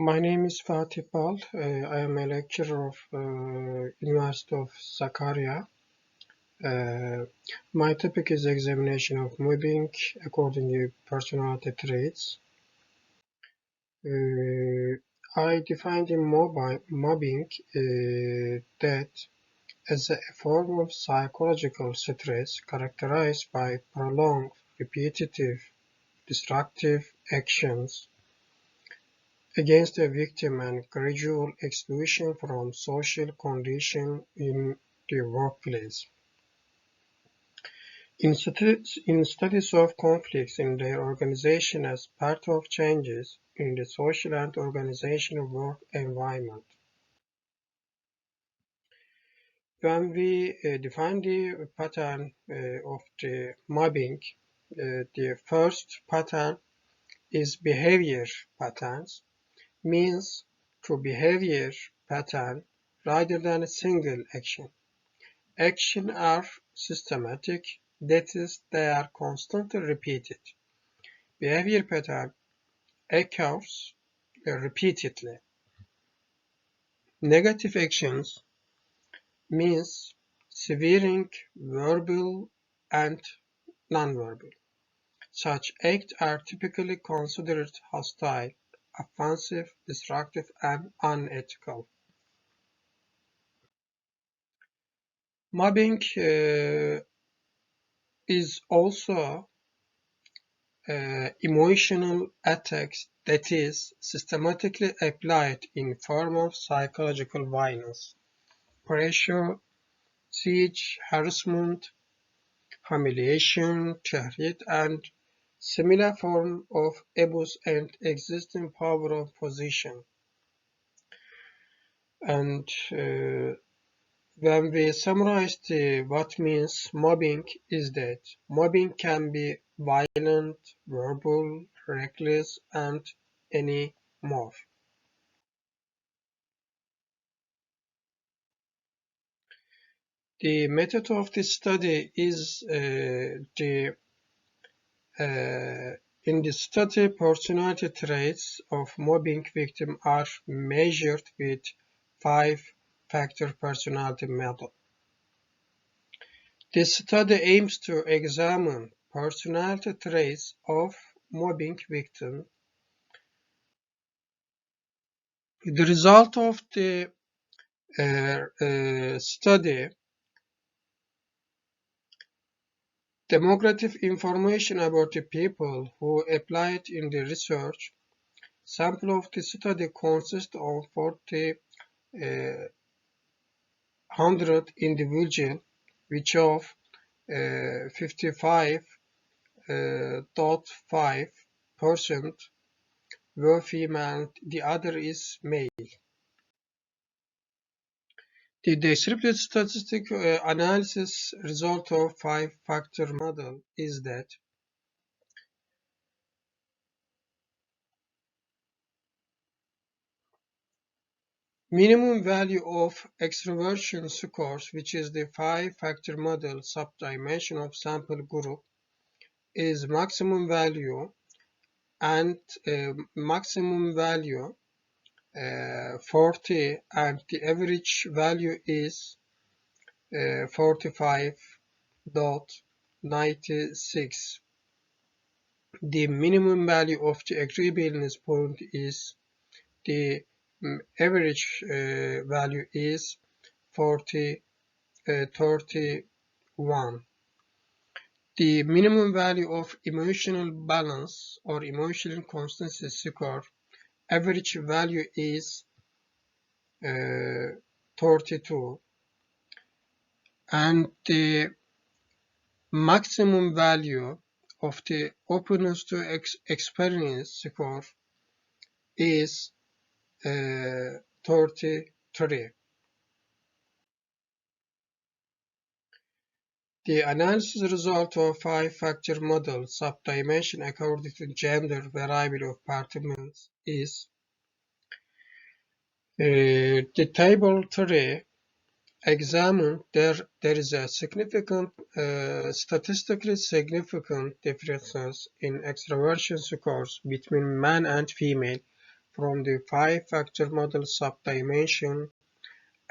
My name is Fatih BAL. I am a lecturer of University of Sakarya. My topic is examination of mobbing according to personality traits. I defined in mobbing that as a form of psychological stress characterized by prolonged, repetitive, destructive actions against a victim and gradual exclusion from social conditions in the workplace. In studies of conflicts in their organization as part of changes in the social and organizational work environment. When we define the pattern of the mobbing, the first pattern is behavior patterns, means to behavior pattern rather than a single action. Actions are systematic, that is, they are constantly repeated. Behavior pattern occurs repeatedly. Negative actions means severing verbal and nonverbal. Such acts are typically considered hostile, offensive, destructive, and unethical. Mobbing is also emotional attacks that is systematically applied in form of psychological violence, pressure, siege, harassment, humiliation, tahrid, and similar form of abuse and existing power of position. And when we summarize what means mobbing is that mobbing can be violent, verbal, reckless, and any more. The method of this study is in the study, personality traits of mobbing victim are measured with 5-factor personality model. This study aims to examine personality traits of mobbing victims. The result of the study, demographic information about the people who applied in the research. Sample of the study consists of 4,100 individuals, which of 55.5% were female, the other is male. The descriptive statistic analysis result of 5-factor model is that minimum value of extroversion scores, which is the 5-factor model subdimension of sample group, is maximum value and maximum value 40 and the average value is 45.96. The minimum value of the agreeableness point is the average value is 31. The minimum value of emotional balance or emotional constancy score, average value is 32, and the maximum value of the openness to experience score is 33. The analysis result of 5-factor model subdimension according to gender variable of participants is the table 3 examine there is a significant statistically significant differences in extroversion scores between man and female from the five-factor model subdimension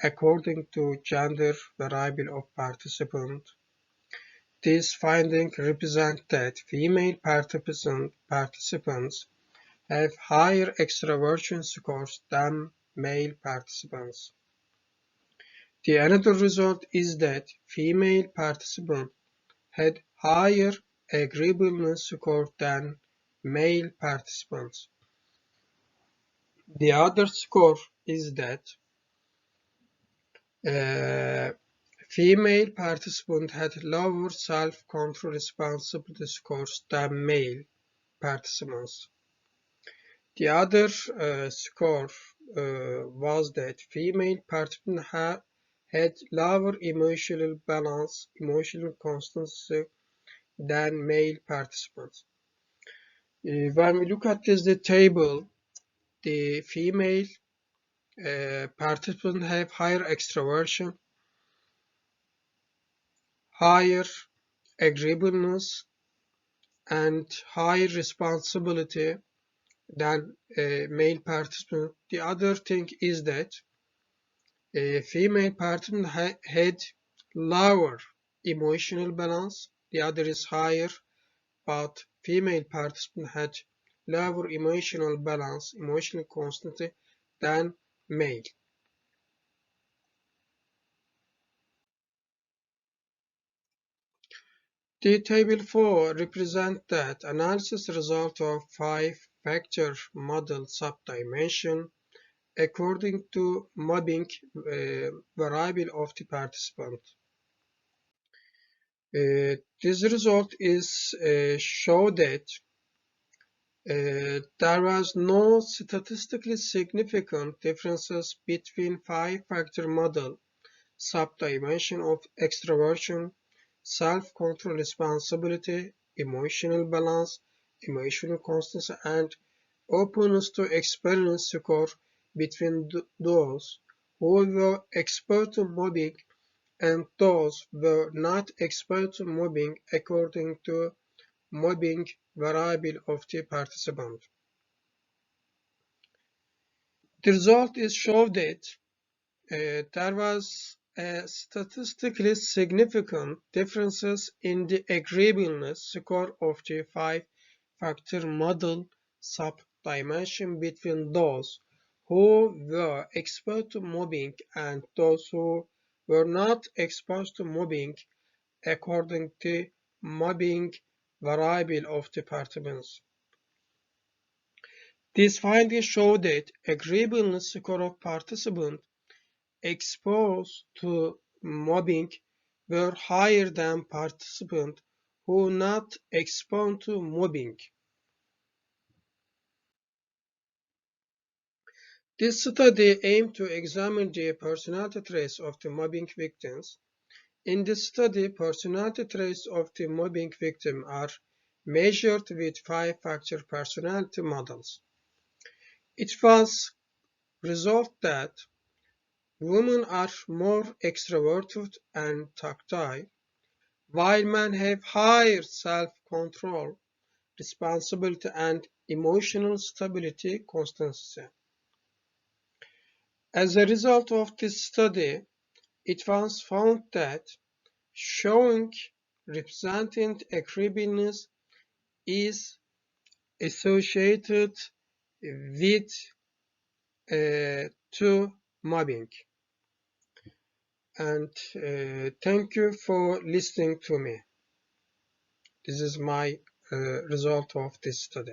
according to gender variable of participant. This finding represents that female participants have higher extraversion scores than male participants. The another result is that female participants had higher agreeableness score than male participants. The other score is that female participants had lower self-control responsibility scores than male participants. The other score was that female participants had lower emotional balance, emotional constancy than male participants. When we look at the table, the female participants have higher extraversion, higher agreeableness, and higher responsibility than male participants. The other thing is that female participants had lower emotional balance, the other is higher, but female participants had lower emotional balance, emotional constancy than male. The table 4 represents that analysis result of five-factor model subdimension according to mobbing variable of the participant. This result is show that there was no statistically significant differences between five-factor model subdimension of extraversion, self-control, responsibility, emotional balance, emotional constancy, and openness to experience score between those who were exposed to mobbing and those who were not exposed to mobbing according to mobbing variable of the participant. The result is show that there was statistically significant differences in the agreeableness score of the five-factor model subdimension between those who were exposed to mobbing and those who were not exposed to mobbing according to mobbing variable of the participants. These findings show that agreeableness score of participants exposed to mobbing were higher than participants who were not exposed to mobbing. This study aimed to examine the personality traits of the mobbing victims. In this study, personality traits of the mobbing victim are measured with five-factor personality models. It was resolved that women are more extroverted and tactile, while men have higher self-control, responsibility, and emotional stability constancy. As a result of this study, it was found that showing representing agreeableness is associated with to mobbing. And thank you for listening to me. This is my result of this study.